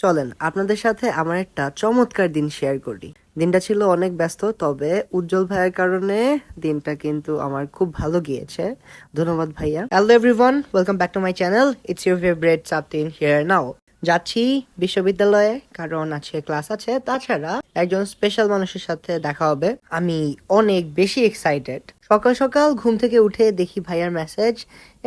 চলেন আপনাদের সাথে আমার একটা চমৎকার দিন শেয়ার করি। দিনটা ছিল অনেক ব্যস্ত, তবে উজ্জ্বল ভাইয়ের কারণে দিনটা কিন্তু আমার খুব ভালো গিয়েছে। ধন্যবাদ ভাইয়া। Hello everyone, welcome back to my channel. It's your favourite Sabtin here now. যাচ্ছি বিশ্ববিদ্যালয়ে, কারণ আছে ক্লাস আছে, তাছাড়া একজন স্পেশাল মানুষের সাথে দেখা হবে। আমি অনেক বেশি এক্সাইটেড। সকাল সকাল ঘুম থেকে উঠে দেখি ভাইয়ার মেসেজ,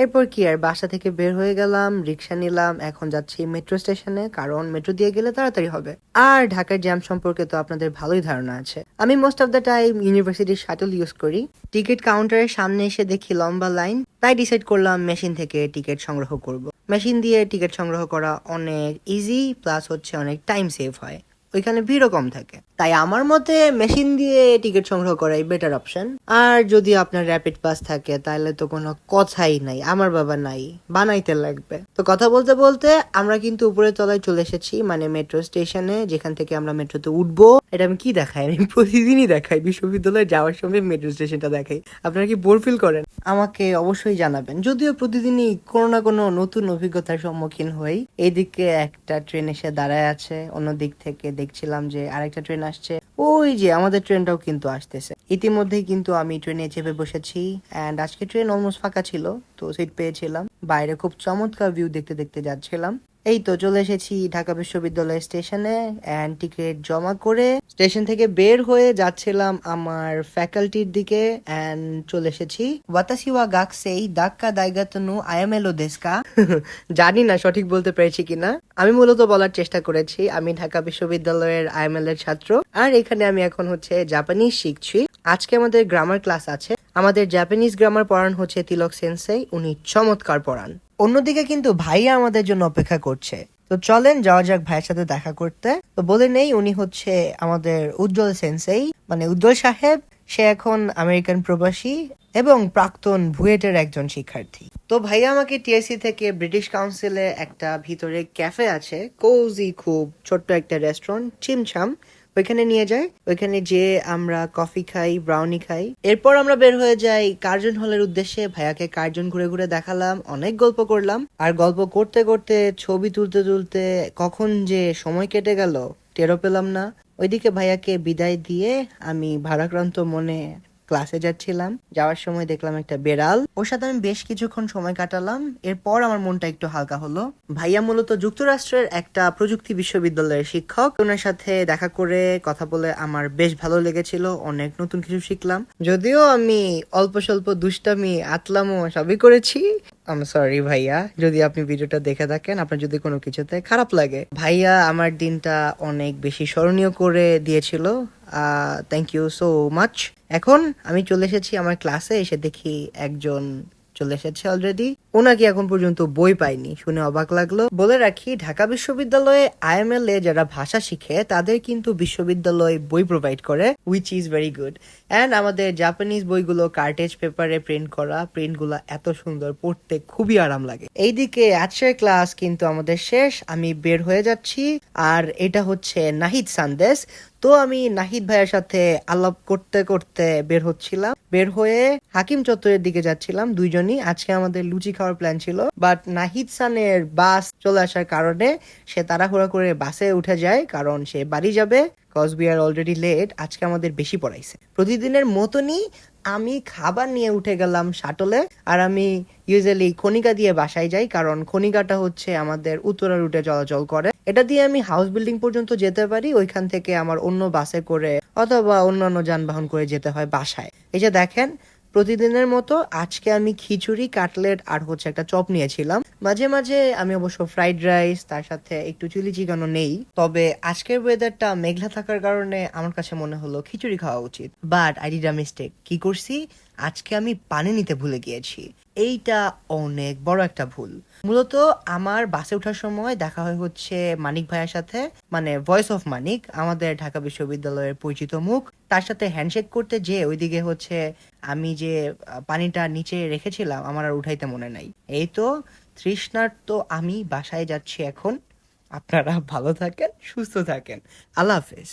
এরপর কি আর বাসা থেকে বের হয়ে গেলাম, রিক্সা নিলাম, এখন যাচ্ছি মেট্রো স্টেশনে, কারণ মেট্রো দিয়ে গেলে তাড়াতাড়ি হবে। আর ঢাকার জ্যাম সম্পর্কে তো আপনাদের ভালোই ধারণা আছে। আমি মোস্ট অফ দ্য টাইম ইউনিভার্সিটির শাটল ইউজ করি। টিকিট কাউন্টারের সামনে এসে দেখি লম্বা লাইন, তাই ডিসাইড করলাম মেশিন থেকে টিকিট সংগ্রহ করব। মেশিন দিয়ে টিকিট সংগ্রহ করা অনেক ইজি, প্লাস হচ্ছে অনেক টাইম সেভ হয়, ওইখানে ভিড়ও কম থাকে। তাই আমার মতে মেশিন দিয়ে টিকিট সংগ্রহ করাই বেটার অপশন। আর যদি আপনার র্যাপিড পাস থাকে তাহলে তো কোনো কথাই নাই, আমার বাবা নাই, বানাইতে লাগবে। তো কথা বলতে বলতে আমরা কিন্তু উপরের তলায় চলে এসেছি, মানে মেট্রো স্টেশনে, যেখান থেকে আমরা মেট্রোতে উঠবো। এটা আমি কি দেখাই, আমি প্রতিদিনই দেখাই, বিশ্ববিদ্যালয়ে যাওয়ার সময় মেট্রো স্টেশনটা দেখাই। আপনারা কি বোর ফিল করেন? আমাকে অবশ্যই জানাবেন। যদিও প্রতিদিনই কোনো না কোনো নতুন অভিজ্ঞতার সম্মুখীন হই। এইদিকে একটা ট্রেন এসে দাঁড়ায় আছে, অন্য দিক থেকে দেখছিলাম যে আরেকটা ট্রেন আসছে, ওই যে আমাদের ট্রেনটাও কিন্তু আসতেছে। ইতিমধ্যেই কিন্তু আমি ট্রেনে চেপে বসেছি, অ্যান্ড আজকে ট্রেন অলমোস্ট ফাঁকা ছিল, তো সিট পেয়েছিলাম। বাইরে খুব চমৎকার ভিউ দেখতে দেখতে যাচ্ছিলাম। এই তো চলে এসেছি ঢাকা বিশ্ববিদ্যালয় স্টেশনে, অ্যান্ড টিকিট জমা করে স্টেশন থেকে বের হয়ে যাচ্ছিলাম আমার ফ্যাকাল্টির দিকে, অ্যান্ড চলে এসেছি। ওয়াতাসি ওয়া গাকসেই দাক্কা দাইগাতনু আয়ামেলো দেস্কা। জানি না সঠিক বলতে পেরেছি কিনা। আমি মূলত বলার চেষ্টা করেছি আমি ঢাকা বিশ্ববিদ্যালয়ের আইএমএল এর ছাত্র, আর এখানে আমি এখন হচ্ছে জাপানিজ শিখছি। আজকে আমাদের গ্রামার ক্লাস আছে। আমাদের জাপানিজ গ্রামার পড়ান হচ্ছে তিলক সেন্সেই, উনি চমৎকার পড়ান। অন্যদিকে কিন্তু ভাইয়া আমাদের জন্য অপেক্ষা করছে। তো চলেন যাওয়া যাক ভাইয়ের সাথে দেখা করতে। তো বলে নেই, উনি হচ্ছে আমাদের উজ্জ্বল সেন্সেই, মানে উজ্জ্বল সাহেব। সে এখন আমেরিকান প্রবাসী এবং প্রাক্তন বুয়েটের একজন শিক্ষার্থী। তো ভাইয়া আমাকে টিএসসি থেকে ব্রিটিশ কাউন্সিলে একটা ভিতরে ক্যাফে আছে, কোজি, খুব ছোট্ট একটা রেস্টুরেন্ট, চিমছাম, ওইখানে নিয়ে যায়। ওইখানে যে আমরা কফি খাই, ব্রাউনি খাই, এরপর আমরা বের হয়ে যাই কার্জন হলের উদ্দেশ্যে। ভাইয়াকে কার্জন ঘুরে ঘুরে দেখালাম, অনেক গল্প করলাম। আর গল্প করতে করতে ছবি তুলতে তুলতে কখন যে সময় কেটে গেল টেরও পেলাম না। ওইদিকে ভাইয়াকে বিদায় দিয়ে আমি ভারাক্রান্ত মনে ক্লাসে যাচ্ছিলাম। যাওয়ার সময় দেখলাম একটা বেড়াল, ওর সাথে আমি বেশ কিছুক্ষণ সময় কাটালাম। এরপর আমার মনটা একটু হালকা হলো। ভাইয়া মূলত যুক্তরাষ্ট্রের একটা প্রযুক্তি বিশ্ববিদ্যালয়ের শিক্ষক। ওনার সাথে দেখা করে কথা বলে আমার বেশ ভালো লেগেছিল, অনেক নতুন কিছু শিখলাম। যদিও আমি অল্প স্বল্প দুষ্টামি আতলামো সবই করেছি। আম সরি ভাইয়া, যদি আপনি ভিডিওটা দেখে থাকেন, আপনার যদি কোনো কিছুতে খারাপ লাগে। ভাইয়া আমার দিনটা অনেক বেশি স্মরণীয় করে দিয়েছিল। Thank you so much. এখন আমি চলে এসেছি আমার ক্লাসে, এসে দেখি একজন চলে এসেছে অলরেডি। ওনাকে এখন পর্যন্ত বই পাইনি, শুনে অবাক লাগলো। বলে রাখি, ঢাকা বিশ্ববিদ্যালয়ে আইএমএল এ যারা ভাষা শিখে তাদের কিন্তু বিশ্ববিদ্যালয় বই প্রোভাইড করে, which is very good. And আমাদের জাপানিজ বইগুলো কার্টেজ পেপারে প্রিন্ট করা, প্রিন্টগুলো এত সুন্দর, পড়তে খুবই আরাম লাগে। এইদিকে আজকের ক্লাস কিন্তু আমাদের শেষ, আমি বের হয়ে যাচ্ছি। আর এটা হচ্ছে নাহিদ সান্দেশ। তো আমি নাহিদ ভাইয়ের সাথে আলাপ করতে করতে বের হচ্ছিলাম। বের হয়ে হাকিম চত্বরের দিকে যাচ্ছিলাম দুইজনই। আজকে আমাদের লুচি খাওয়ার প্ল্যান ছিল, বাট নাহিদ সানের বাস চলে আসার কারণে সে তাড়াহুড়া করে বাসে উঠে যায়, কারণ সে বাড়ি যাবে, cause we are already late. আজকে আমাদের বেশি পড়াইছে। প্রতিদিনের মতনই আমি খাবার নিয়ে উঠে গেলাম শাটলে। আর আমি ইউজুয়ালি খনিকা দিয়ে বাসায় যাই, কারণ খনিকাটা হচ্ছে আমাদের উত্তরা রুটে চলাচল করে। এটা দিয়ে আমি হাউস বিল্ডিং পর্যন্ত যেতে পারি, ওইখান থেকে আমার অন্য বাসে করে অথবা অন্যান্য যানবাহন করে যেতে হয় বাসায়। এই যে দেখেন, প্রতিদিনের মতো আজকে আমি খিচুড়ি, কাটলেট আর হচ্ছে একটা চপ নিয়েছিলাম। মাঝে মাঝে আমি অবশ্য ফ্রাইড রাইস, তার সাথে একটু চিলি চিকেনও নেই। তবে আজকের ওয়েদারটা মেঘলা থাকার কারণে আমার কাছে মনে হলো খিচুড়ি খাওয়া উচিত। But I did a mistake. কি করছি, আজকে আমি পানি নিতে ভুলে গিয়েছি। এইটা অনেক বড় একটা ভুল। মূলত আমার বাসে ওঠার সময় দেখা হচ্ছে মানিক ভাইয়ের সাথে, মানে ভয়েস অফ মানিক, আমাদের ঢাকা বিশ্ববিদ্যালয়ের পরিচিত মুখ। তার সাথে হ্যান্ডশেক করতে যে ওইদিকে হচ্ছে আমি যে পানিটা নিচে রেখেছিলাম আমার আর উঠাইতে মনে নাই। এই তো তৃষ্ণার, তো আমি বাসায় যাচ্ছি এখন। আপনারা ভালো থাকেন, সুস্থ থাকেন, আল্লাহ হাফেজ।